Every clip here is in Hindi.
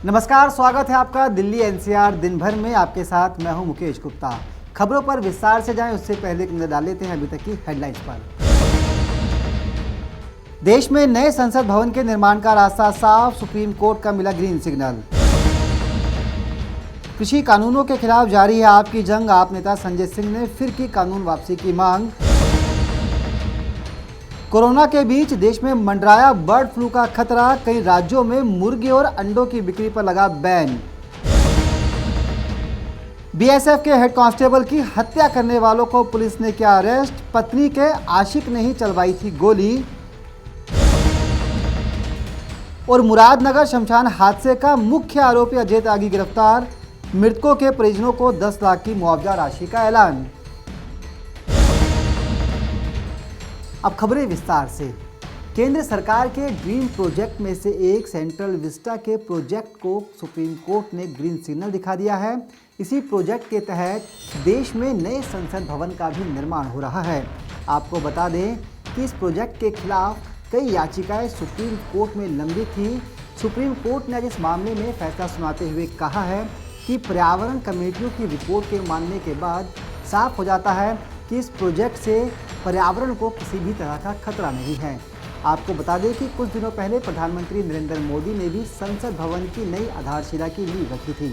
नमस्कार, स्वागत है आपका दिल्ली एनसीआर दिन भर में। आपके साथ मैं हूं मुकेश गुप्ता। खबरों पर विस्तार से जाएं उससे पहले एक नजर डाल लेते हैं अभी तक की हेडलाइंस पर। देश में नए संसद भवन के निर्माण का रास्ता साफ, सुप्रीम कोर्ट का मिला ग्रीन सिग्नल। कृषि कानूनों के खिलाफ जारी है आपकी जंग, आप नेता संजय सिंह ने फिर की कानून वापसी की मांग। कोरोना के बीच देश में मंडराया बर्ड फ्लू का खतरा, कई राज्यों में मुर्गी और अंडों की बिक्री पर लगा बैन। बीएसएफ के हेड कांस्टेबल की हत्या करने वालों को पुलिस ने किया अरेस्ट, पत्नी के आशिक ने ही चलवाई थी गोली। और मुरादनगर शमशान हादसे का मुख्य आरोपी अजय त्यागी गिरफ्तार, मृतकों के परिजनों को 10 लाख की मुआवजा राशि का ऐलान। अब खबरें विस्तार से। केंद्र सरकार के ड्रीम प्रोजेक्ट में से एक सेंट्रल विस्टा के प्रोजेक्ट को सुप्रीम कोर्ट ने ग्रीन सिग्नल दिखा दिया है। इसी प्रोजेक्ट के तहत देश में नए संसद भवन का भी निर्माण हो रहा है। आपको बता दें कि इस प्रोजेक्ट के खिलाफ कई याचिकाएं सुप्रीम कोर्ट में लंबित थी। सुप्रीम कोर्ट ने आज इस मामले में फैसला सुनाते हुए कहा है कि पर्यावरण कमेटियों की रिपोर्ट के मानने के बाद साफ हो जाता है कि इस प्रोजेक्ट से पर्यावरण को किसी भी तरह का खतरा नहीं है। आपको बता दें कि कुछ दिनों पहले प्रधानमंत्री नरेंद्र मोदी ने भी संसद भवन की नई आधारशिला की नींव रखी थी।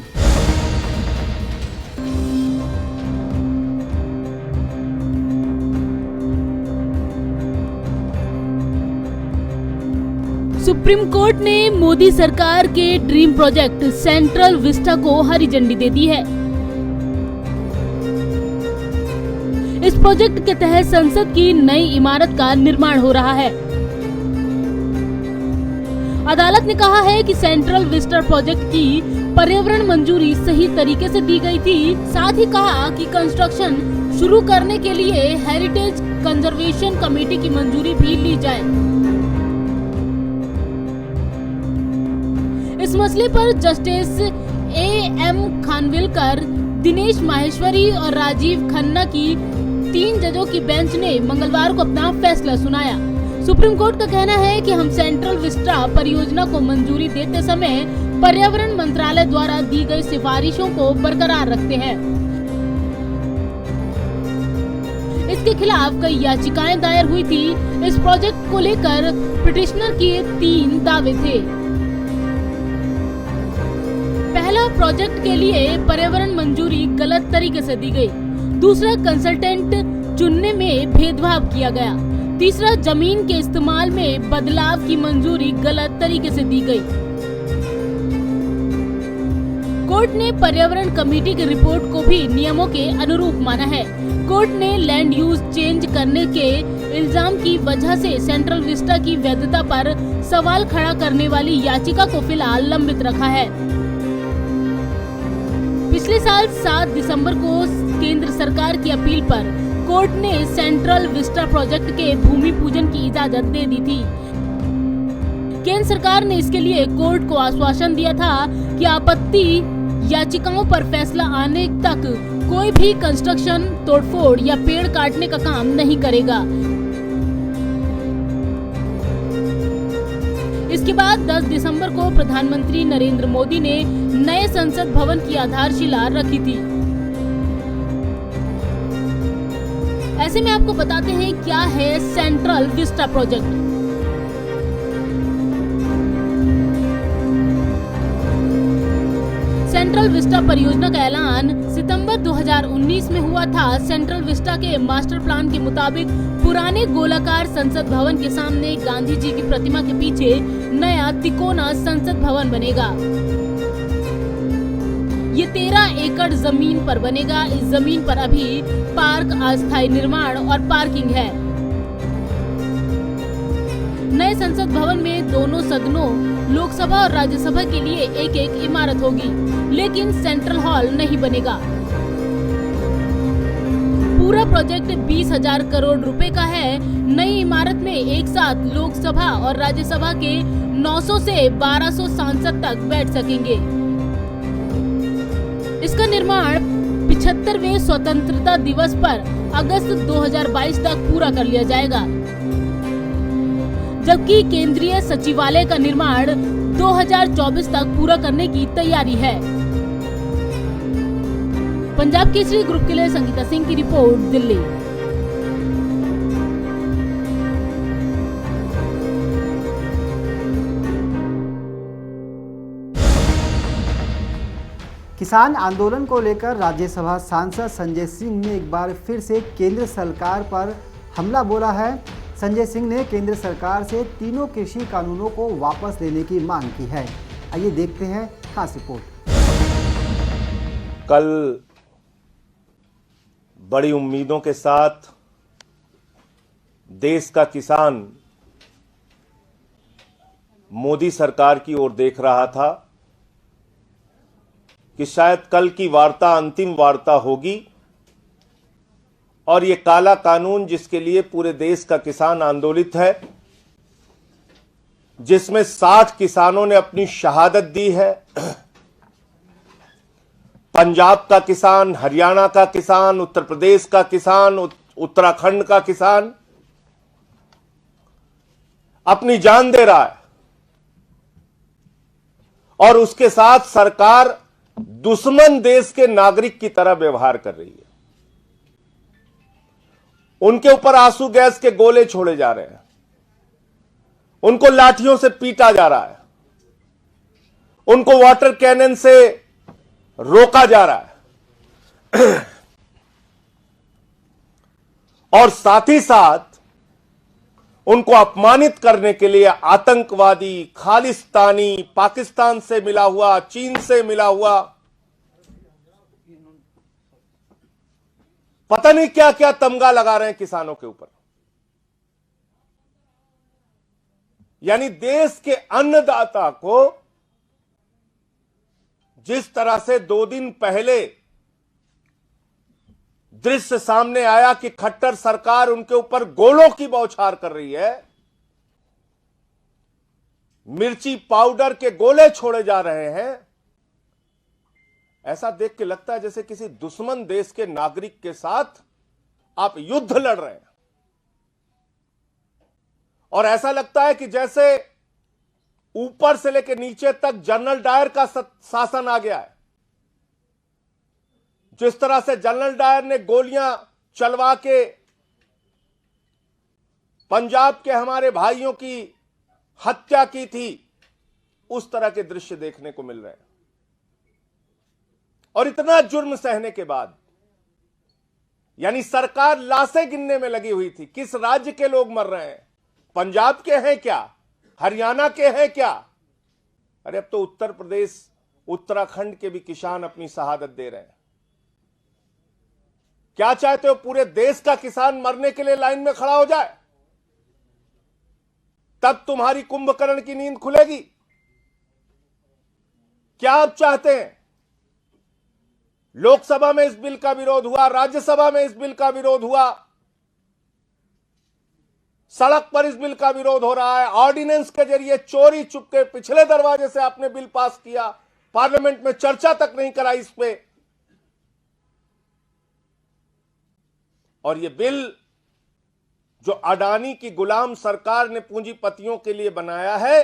सुप्रीम कोर्ट ने मोदी सरकार के ड्रीम प्रोजेक्ट सेंट्रल विस्टा को हरी झंडी दे दी है। इस प्रोजेक्ट के तहत संसद की नई इमारत का निर्माण हो रहा है। अदालत ने कहा है कि सेंट्रल विस्टा प्रोजेक्ट की पर्यावरण मंजूरी सही तरीके से दी गई थी। साथ ही कहा कि कंस्ट्रक्शन शुरू करने के लिए हेरिटेज कंजर्वेशन कमेटी की मंजूरी भी ली जाए। इस मसले पर जस्टिस एएम खानविलकर, दिनेश माहेश्वरी और राजीव खन्ना की 3 जजों की बेंच ने मंगलवार को अपना फैसला सुनाया। सुप्रीम कोर्ट का कहना है कि हम सेंट्रल विस्टा परियोजना को मंजूरी देते समय पर्यावरण मंत्रालय द्वारा दी गई सिफारिशों को बरकरार रखते हैं। इसके खिलाफ कई याचिकाएं दायर हुई थी। इस प्रोजेक्ट को लेकर पिटिशनर के 3 दावे थे। पहला, प्रोजेक्ट के लिए पर्यावरण मंजूरी गलत तरीके से दी गई। दूसरा, कंसल्टेंट चुनने में भेदभाव किया गया। तीसरा, जमीन के इस्तेमाल में बदलाव की मंजूरी गलत तरीके से दी गई। कोर्ट ने पर्यावरण कमेटी की रिपोर्ट को भी नियमों के अनुरूप माना है। कोर्ट ने लैंड यूज चेंज करने के इल्जाम की वजह से सेंट्रल विस्टा की वैधता पर सवाल खड़ा करने वाली याचिका को फिलहाल लंबित रखा है। पिछले साल 7 दिसंबर को केंद्र सरकार की अपील पर कोर्ट ने सेंट्रल विस्टा प्रोजेक्ट के भूमि पूजन की इजाजत दे दी थी। केंद्र सरकार ने इसके लिए कोर्ट को आश्वासन दिया था कि आपत्ति याचिकाओं पर फैसला आने तक कोई भी कंस्ट्रक्शन, तोड़फोड़ या पेड़ काटने का काम नहीं करेगा। इसके बाद 10 दिसंबर को प्रधानमंत्री नरेंद्र मोदी ने नए संसद भवन की आधारशिला रखी थी। ऐसे में आपको बताते हैं क्या है central Vista project. Central Vista परियोजना का ऐलान सितंबर 2019 में हुआ था। सेंट्रल विस्टा के मास्टर प्लान के मुताबिक पुराने गोलाकार संसद भवन के सामने गांधी जी की प्रतिमा के पीछे नया तिकोना संसद भवन बनेगा। ये 13 एकड़ जमीन पर बनेगा। इस जमीन पर अभी पार्क, अस्थायी निर्माण और पार्किंग है। नए संसद भवन में दोनों सदनों, लोकसभा और राज्यसभा के लिए एक एक इमारत होगी, लेकिन सेंट्रल हॉल नहीं बनेगा। पूरा प्रोजेक्ट 20,000 करोड़ रुपए का है। नई इमारत में एक साथ लोकसभा और राज्यसभा के 900 से 1200 सांसद तक बैठ सकेंगे। इसका निर्माण 75वें स्वतंत्रता दिवस पर अगस्त 2022 तक पूरा कर लिया जाएगा, जबकि केंद्रीय सचिवालय का निर्माण 2024 तक पूरा करने की तैयारी है। पंजाब केसरी ग्रुप के लिए संगीता सिंह की रिपोर्ट, दिल्ली। किसान आंदोलन को लेकर राज्यसभा सांसद संजय सिंह ने एक बार फिर से केंद्र सरकार पर हमला बोला है। संजय सिंह ने केंद्र सरकार से तीनों कृषि कानूनों को वापस लेने की मांग की है। आइए देखते हैं खास रिपोर्ट। कल बड़ी उम्मीदों के साथ देश का किसान मोदी सरकार की ओर देख रहा था कि शायद कल की वार्ता अंतिम वार्ता होगी और ये काला कानून जिसके लिए पूरे देश का किसान आंदोलित है, जिसमें 60 किसानों ने अपनी शहादत दी है, पंजाब का किसान, हरियाणा का किसान, उत्तर प्रदेश का किसान, उत्तराखंड का किसान अपनी जान दे रहा है और उसके साथ सरकार दुश्मन देश के नागरिक की तरह व्यवहार कर रही है। उनके ऊपर आंसू गैस के गोले छोड़े जा रहे हैं, उनको लाठियों से पीटा जा रहा है, उनको वाटर कैनन से रोका जा रहा है और साथ ही साथ उनको अपमानित करने के लिए आतंकवादी, खालिस्तानी, पाकिस्तान से मिला हुआ, चीन से मिला हुआ, पता नहीं क्या क्या तमगा लगा रहे हैं किसानों के ऊपर। यानी देश के अन्नदाता को जिस तरह से 2 दिन पहले दृश्य सामने आया कि खट्टर सरकार उनके ऊपर गोलों की बौछार कर रही है, मिर्ची पाउडर के गोले छोड़े जा रहे हैं, ऐसा देख के लगता है जैसे किसी दुश्मन देश के नागरिक के साथ आप युद्ध लड़ रहे हैं। और ऐसा लगता है कि जैसे ऊपर से लेकर नीचे तक जनरल डायर का शासन आ गया है। जिस तरह से जनरल डायर ने गोलियां चलवा के पंजाब के हमारे भाइयों की हत्या की थी, उस तरह के दृश्य देखने को मिल रहे हैं। और इतना जुर्म सहने के बाद, यानी सरकार लाशें गिनने में लगी हुई थी, किस राज्य के लोग मर रहे हैं, पंजाब के हैं क्या, हरियाणा के हैं क्या? अरे अब तो उत्तर प्रदेश, उत्तराखंड के भी किसान अपनी शहादत दे रहे हैं। क्या चाहते हो पूरे देश का किसान मरने के लिए लाइन में खड़ा हो जाए? तब तुम्हारी कुंभकर्ण की नींद खुलेगी? क्या आप चाहते हैं? लोकसभा में इस बिल का विरोध हुआ, राज्यसभा में इस बिल का विरोध हुआ, सड़क पर इस बिल का विरोध हो रहा है, ऑर्डिनेंस के जरिए चोरी चुपके पिछले दरवाजे से आपने बिल पास किया, पार्लियामेंट में चर्चा तक नहीं कराई इस पे। और ये बिल जो अडानी की गुलाम सरकार ने पूंजीपतियों के लिए बनाया है,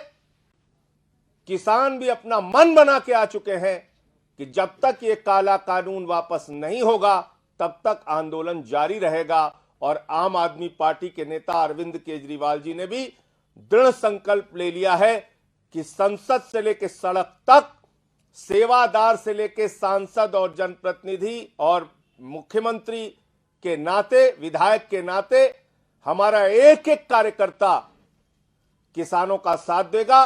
किसान भी अपना मन बना के आ चुके हैं कि जब तक ये काला कानून वापस नहीं होगा तब तक आंदोलन जारी रहेगा। और आम आदमी पार्टी के नेता अरविंद केजरीवाल जी ने भी दृढ़ संकल्प ले लिया है कि संसद से लेकर सड़क तक, सेवादार से लेकर सांसद और जनप्रतिनिधि और मुख्यमंत्री के नाते, विधायक के नाते, हमारा एक एक कार्यकर्ता किसानों का साथ देगा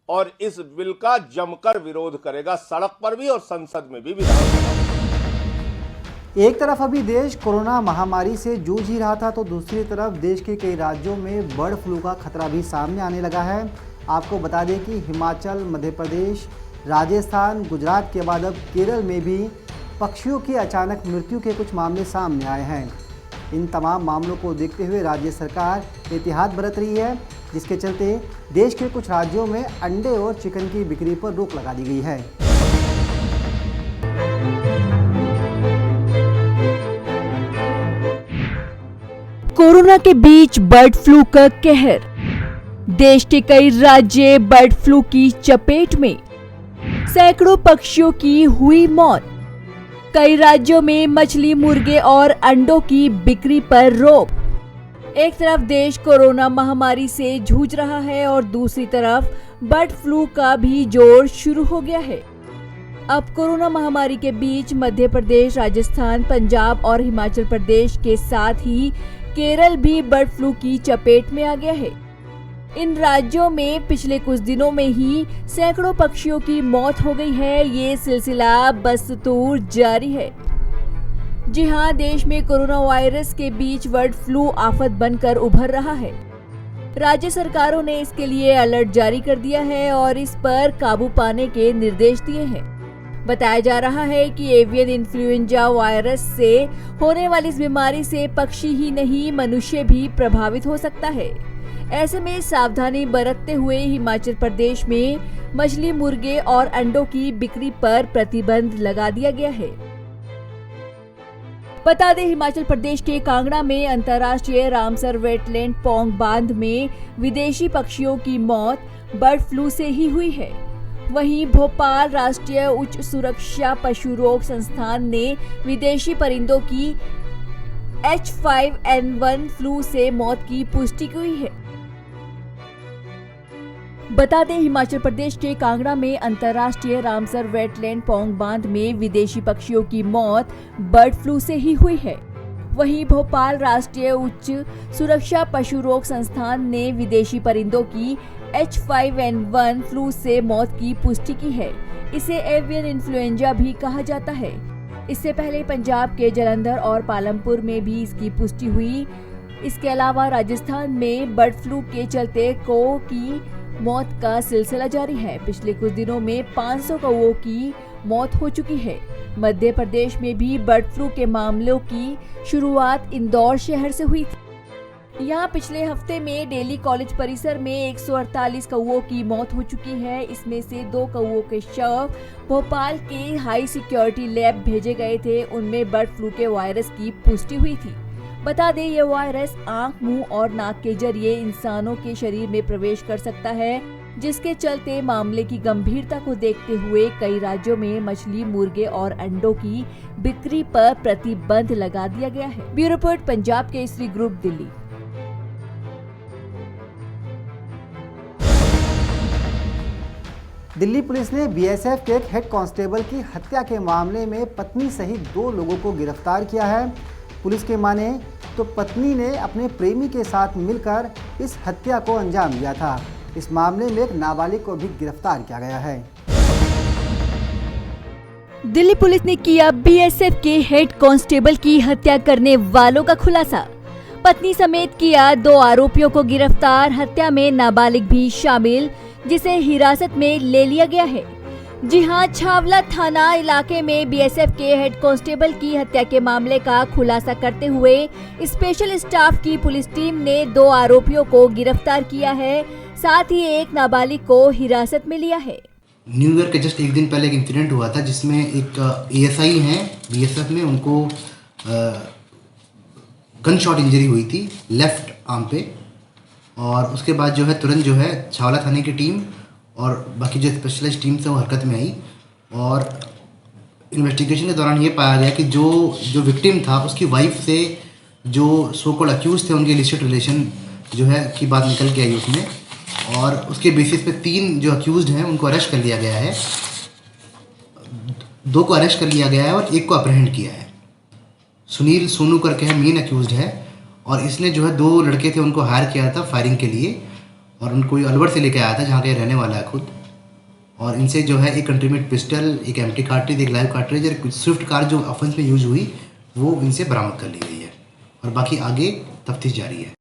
और इस बिल का जमकर विरोध करेगा, सड़क पर भी और संसद में भी, विधानसभा। एक तरफ अभी देश कोरोना महामारी से जूझ ही रहा था, तो दूसरी तरफ देश के कई राज्यों में बर्ड फ्लू का खतरा भी सामने आने लगा है। आपको बता दें कि हिमाचल, मध्य प्रदेश, राजस्थान, गुजरात के बाद अब केरल में भी पक्षियों की अचानक मृत्यु के कुछ मामले सामने आए हैं। इन तमाम मामलों को देखते हुए राज्य सरकार एहतियात बरत रही है, जिसके चलते देश के कुछ राज्यों में अंडे और चिकन की बिक्री पर रोक लगा दी गई है। कोरोना के बीच बर्ड फ्लू का कहर। देश के कई राज्य बर्ड फ्लू की चपेट में, सैकड़ों पक्षियों की हुई मौत। कई राज्यों में मछली, मुर्गे और अंडों की बिक्री पर रोक। एक तरफ देश कोरोना महामारी से जूझ रहा है और दूसरी तरफ बर्ड फ्लू का भी जोर शुरू हो गया है। अब कोरोना महामारी के बीच मध्य प्रदेश, राजस्थान, पंजाब और हिमाचल प्रदेश के साथ ही केरल भी बर्ड फ्लू की चपेट में आ गया है। इन राज्यों में पिछले कुछ दिनों में ही सैकड़ों पक्षियों की मौत हो गई है। ये सिलसिला बदस्तूर जारी है। जी हां, देश में कोरोना वायरस के बीच बर्ड फ्लू आफत बनकर उभर रहा है। राज्य सरकारों ने इसके लिए अलर्ट जारी कर दिया है और इस पर काबू पाने के निर्देश दिए हैं। बताया जा रहा है कि एवियन इन्फ्लुएंजा वायरस से होने वाली इस बीमारी से पक्षी ही नहीं, मनुष्य भी प्रभावित हो सकता है। ऐसे में सावधानी बरतते हुए हिमाचल प्रदेश में मछली, मुर्गे और अंडों की बिक्री पर प्रतिबंध लगा दिया गया है। बता दें, हिमाचल प्रदेश के कांगड़ा में अंतर्राष्ट्रीय रामसर वेटलैंड पौंग बांध में विदेशी पक्षियों की मौत बर्ड फ्लू से ही हुई है। वहीं भोपाल राष्ट्रीय उच्च सुरक्षा पशु रोग संस्थान ने विदेशी परिंदों की H5N1 फ्लू से मौत की पुष्टि की है। बता दें, हिमाचल प्रदेश के कांगड़ा में अंतर्राष्ट्रीय रामसर वेटलैंड पौंग बांध में विदेशी पक्षियों की मौत बर्ड फ्लू से ही हुई है। वहीं भोपाल राष्ट्रीय उच्च सुरक्षा पशु रोग संस्थान ने विदेशी परिंदों की H5N1 फ्लू से मौत की पुष्टि की है। इसे एवियन इन्फ्लुएंजा भी कहा जाता है। इससे पहले पंजाब के जालंधर और पालमपुर में भी इसकी पुष्टि हुई। इसके अलावा राजस्थान में बर्ड फ्लू के चलते कौओं की मौत का सिलसिला जारी है। पिछले कुछ दिनों में 500 कौओं की मौत हो चुकी है। मध्य प्रदेश में भी बर्ड फ्लू के मामलों की शुरुआत इंदौर शहर से हुई थी। यहाँ पिछले हफ्ते में डेली कॉलेज परिसर में 148 कौओं की मौत हो चुकी है। इसमें से 2 कौओं के शव भोपाल के हाई सिक्योरिटी लैब भेजे गए थे। उनमें बर्ड फ्लू के वायरस की पुष्टि हुई थी। बता दें, ये वायरस आंख, मुंह और नाक के जरिए इंसानों के शरीर में प्रवेश कर सकता है, जिसके चलते मामले की गंभीरता को देखते हुए कई राज्यों में मछली, मुर्गे और अंडों की बिक्री पर प्रतिबंध लगा दिया गया है। Bureau report, Punjab Kesari group, Delhi. Delhi police ने बीएसएफ के एक हेड कांस्टेबल की हत्या के मामले में पत्नी सहित 2 लोगों को गिरफ्तार किया है। पुलिस के माने तो पत्नी ने अपने प्रेमी के साथ मिलकर इस हत्या को अंजाम दिया था। इस मामले में एक नाबालिग को भी गिरफ्तार किया गया है। दिल्ली पुलिस ने किया बीएसएफ के हेड कांस्टेबल की हत्या करने वालों का खुलासा। पत्नी समेत किया 2 आरोपियों को गिरफ्तार। हत्या में नाबालिग भी शामिल, जिसे हिरासत में ले लिया गया है। जी हां, छावला थाना इलाके में बीएसएफ के हेड कांस्टेबल की हत्या के मामले का खुलासा करते हुए स्पेशल स्टाफ की पुलिस टीम ने 2 आरोपियों को गिरफ्तार किया है, साथ ही एक नाबालिग को हिरासत में लिया है। न्यू ईयर के जस्ट एक दिन पहले एक इंसिडेंट हुआ था जिसमें एक एएसआई हैं बीएसएफ में, उनको गन शॉट इंजरी हुई थी लेफ्ट आर्म पे। और उसके बाद जो है तुरंत जो है छावला थाने की टीम और बाकी जो स्पेशलाइज्ड टीम्स हैं वो हरकत में आई। और इन्वेस्टिगेशन के दौरान ये पाया गया कि जो विक्टिम था उसकी वाइफ से जो सो कॉल्ड अक्यूज थे उनके इलिसिट रिलेशन जो है की बात निकल के आई उसमें। और उसके बेसिस पे 3 जो अक्यूज्ड हैं उनको अरेस्ट कर लिया गया है। 2 को अरेस्ट कर लिया गया है और 1 को अप्रहेंड किया है। सुनील सोनू करके है मेन अक्यूज्ड है और इसने जो है 2 लड़के थे उनको हायर किया था फायरिंग के लिए और उनको अलवर से लेकर आया था जहाँ के रहने वाला है खुद। और इनसे जो है एक कंट्रीमेट पिस्टल, एक एम्प्टी कार्ट्रिज, एक लाइव कार्ट्रिज और एक स्विफ्ट कार जो ऑफेंस में यूज हुई वो इनसे बरामद कर ली गई है और बाकी आगे तफ्तीश जारी है।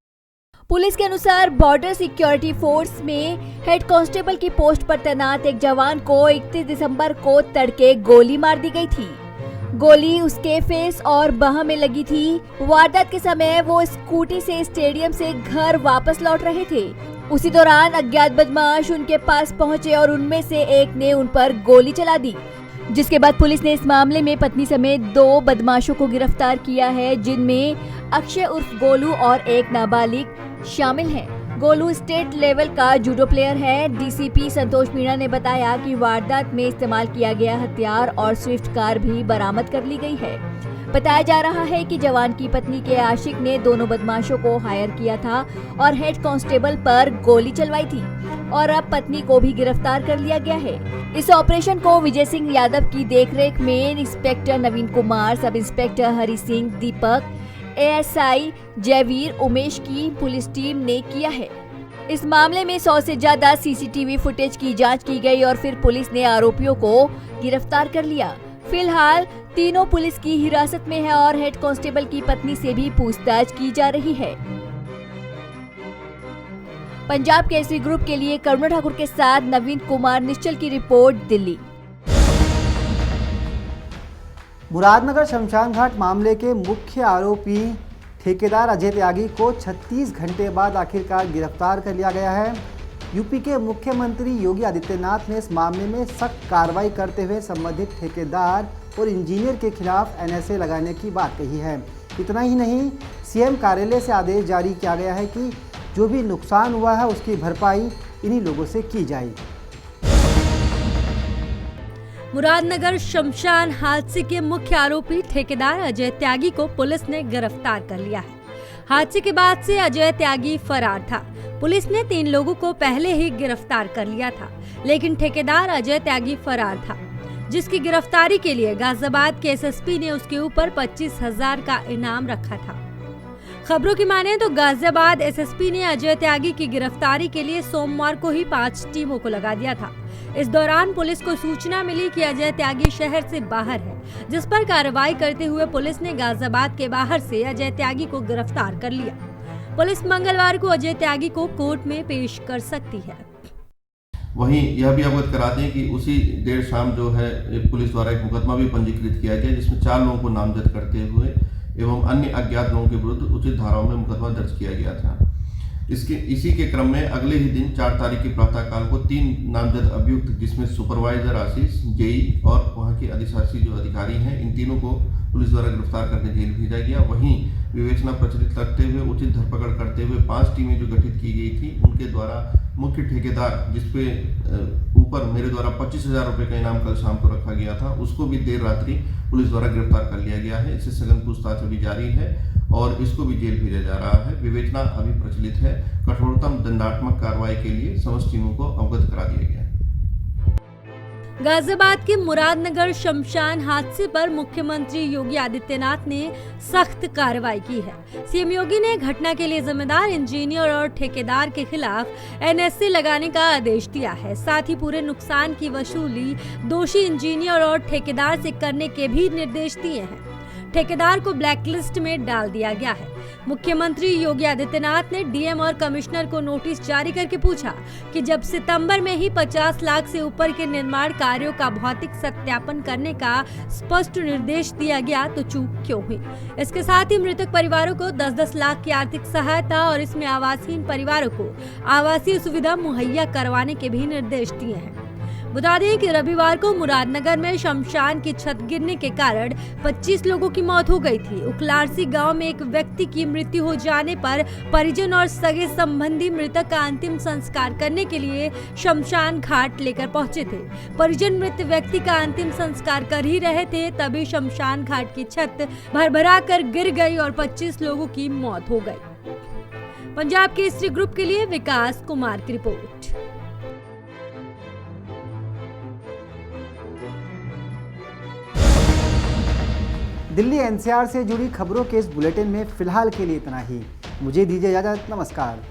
पुलिस के अनुसार बॉर्डर सिक्योरिटी फोर्स में हेड कांस्टेबल की पोस्ट पर तैनात एक जवान को 31 दिसंबर को तड़के गोली मार दी गई थी। गोली उसके फेस और बाह में लगी थी। वारदात के समय वो स्कूटी से स्टेडियम से घर वापस लौट रहे थे। उसी दौरान अज्ञात बदमाश उनके पास पहुंचे और उनमें से एक ने उन पर गोली चला दी, जिसके बाद पुलिस ने इस मामले में पत्नी समेत 2 बदमाशों को गिरफ्तार किया है, जिनमें अक्षय उर्फ गोलू और एक नाबालिग शामिल हैं। गोलू स्टेट लेवल का जूडो प्लेयर है। डीसीपी संतोष मीणा ने बताया कि वारदात में इस्तेमाल किया गया हथियार और स्विफ्ट कार भी बरामद कर ली गई है। बताया जा रहा है कि जवान की पत्नी के आशिक ने दोनों बदमाशों को हायर किया था और हेड कांस्टेबल पर गोली चलवाई थी और अब पत्नी को भी गिरफ्तार कर लिया गया है। इस ऑपरेशन को विजय सिंह यादव की देखरेख में इंस्पेक्टर नवीन कुमार, सब इंस्पेक्टर हरि सिंह, दीपक, एएसआई जयवीर, उमेश की पुलिस टीम ने किया है। इस मामले में 100 से ज्यादा सीसीटीवी फुटेज की जांच की गई और फिर पुलिस ने आरोपियों को गिरफ्तार कर लिया। फिलहाल तीनों पुलिस की हिरासत में है और हेड कांस्टेबल की पत्नी से भी पूछताछ की जा रही है। पंजाब केसरी ग्रुप के लिए करुणा ठाकुर के साथ नवीन कुमार, निश्चल की रिपोर्ट, दिल्ली। मुरादनगर शमशान घाट मामले के मुख्य आरोपी ठेकेदार अजय त्यागी को 36 घंटे बाद आखिरकार गिरफ्तार कर लिया गया है। यूपी के मुख्यमंत्री योगी आदित्यनाथ ने इस मामले में सख्त कार्रवाई करते हुए संबंधित ठेकेदार और इंजीनियर के खिलाफ एनएसए लगाने की बात कही है। इतना ही नहीं, सीएम कार्यालय से आदेश जारी किया गया है कि जो भी नुकसान हुआ है उसकी भरपाई इन्हीं लोगों से की जाए। मुरादनगर शमशान हादसे के मुख्य आरोपी ठेकेदार अजय त्यागी को पुलिस ने गिरफ्तार कर लिया है। हादसे के बाद से अजय त्यागी फरार था। पुलिस ने 3 लोगों को पहले ही गिरफ्तार कर लिया था, लेकिन ठेकेदार अजय त्यागी फरार था, जिसकी गिरफ्तारी के लिए गाजियाबाद के एसएसपी ने उसके ऊपर 25,000 का इनाम रखा था। खबरों की माने तो गाजियाबाद एसएसपी ने अजय त्यागी की गिरफ्तारी के लिए सोमवार को ही 5 टीमों को लगा दिया था। इस दौरान पुलिस को सूचना मिली कि अजय त्यागी शहर से बाहर है, जिस पर कार्रवाई करते हुए पुलिस ने गाजियाबाद के बाहर से अजय त्यागी को गिरफ्तार कर लिया। पुलिस मंगलवार को अजय त्यागी को कोर्ट में पेश कर सकती है। वहीं यह भी अवगत करा दें कि उसी देर शाम जो है पुलिस द्वारा एक मुकदमा भी पंजीकृत किया गया, जिसमें 4 लोगों को नामजद करते हुए एवं अन्य अज्ञात लोगों के विरुद्ध उचित धाराओं में मुकदमा दर्ज किया गया था। इसी के क्रम में अगले ही दिन 4 तारीख की प्रातःकाल को 3 नामजद अभियुक्त, जिसमें सुपरवाइजर आशीष, जेई और वहां के अधिशासी जो अधिकारी हैं, इन तीनों को पुलिस द्वारा गिरफ्तार करके जेल भेजा गया। वहीं विवेचना प्रचलित रखते हुए उचित धरपकड़ करते हुए 5 टीमें जो गठित की गई थी, उनके द्वारा मुख्य ठेकेदार, जिसपे ऊपर मेरे द्वारा 25,000 रुपये का इनाम कल शाम को रखा गया था, उसको भी देर रात्रि पुलिस द्वारा गिरफ्तार कर लिया गया है। इससे सघन पूछताछ अभी जारी है और इसको भी जेल भेजा जा रहा है। विवेचना अभी प्रचलित है। कठोरतम दंडात्मक कार्रवाई के लिए समस्त टीमों को अवगत करा दिया गया है। गाजियाबाद के मुरादनगर शमशान हादसे पर मुख्यमंत्री योगी आदित्यनाथ ने सख्त कार्रवाई की है। सीएम योगी ने घटना के लिए जिम्मेदार इंजीनियर और ठेकेदार के खिलाफ एनएसए लगाने का आदेश दिया है। साथ ही पूरे नुकसान की वसूली दोषी इंजीनियर और ठेकेदार से करने के भी निर्देश दिए हैं। ठेकेदार को ब्लैकलिस्ट में डाल दिया गया है। मुख्यमंत्री योगी आदित्यनाथ ने डीएम और कमिश्नर को नोटिस जारी करके पूछा कि जब सितंबर में ही 50 लाख से ऊपर के निर्माण कार्यों का भौतिक सत्यापन करने का स्पष्ट निर्देश दिया गया तो चूक क्यों हुई। इसके साथ ही मृतक परिवारों को 10-10 लाख की आर्थिक सहायता और इसमें आवासहीन परिवारों को आवासीय सुविधा मुहैया करवाने के भी निर्देश दिए हैं। बता दें कि रविवार को मुरादनगर में शमशान की छत गिरने के कारण 25 लोगों की मौत हो गई थी। उखलारसी गांव में एक व्यक्ति की मृत्यु हो जाने पर परिजन और सगे संबंधी मृतक का अंतिम संस्कार करने के लिए शमशान घाट लेकर पहुंचे थे। परिजन मृत व्यक्ति का अंतिम संस्कार कर ही रहे थे, तभी शमशान घाट की छत भरभरा कर गिर गई और 25 लोगों की मौत हो गई। पंजाब केसरी ग्रुप के लिए विकास कुमार की रिपोर्ट। दिल्ली एनसीआर से जुड़ी खबरों के इस बुलेटिन में फिलहाल के लिए इतना ही। मुझे दीजिए इजाजत। नमस्कार।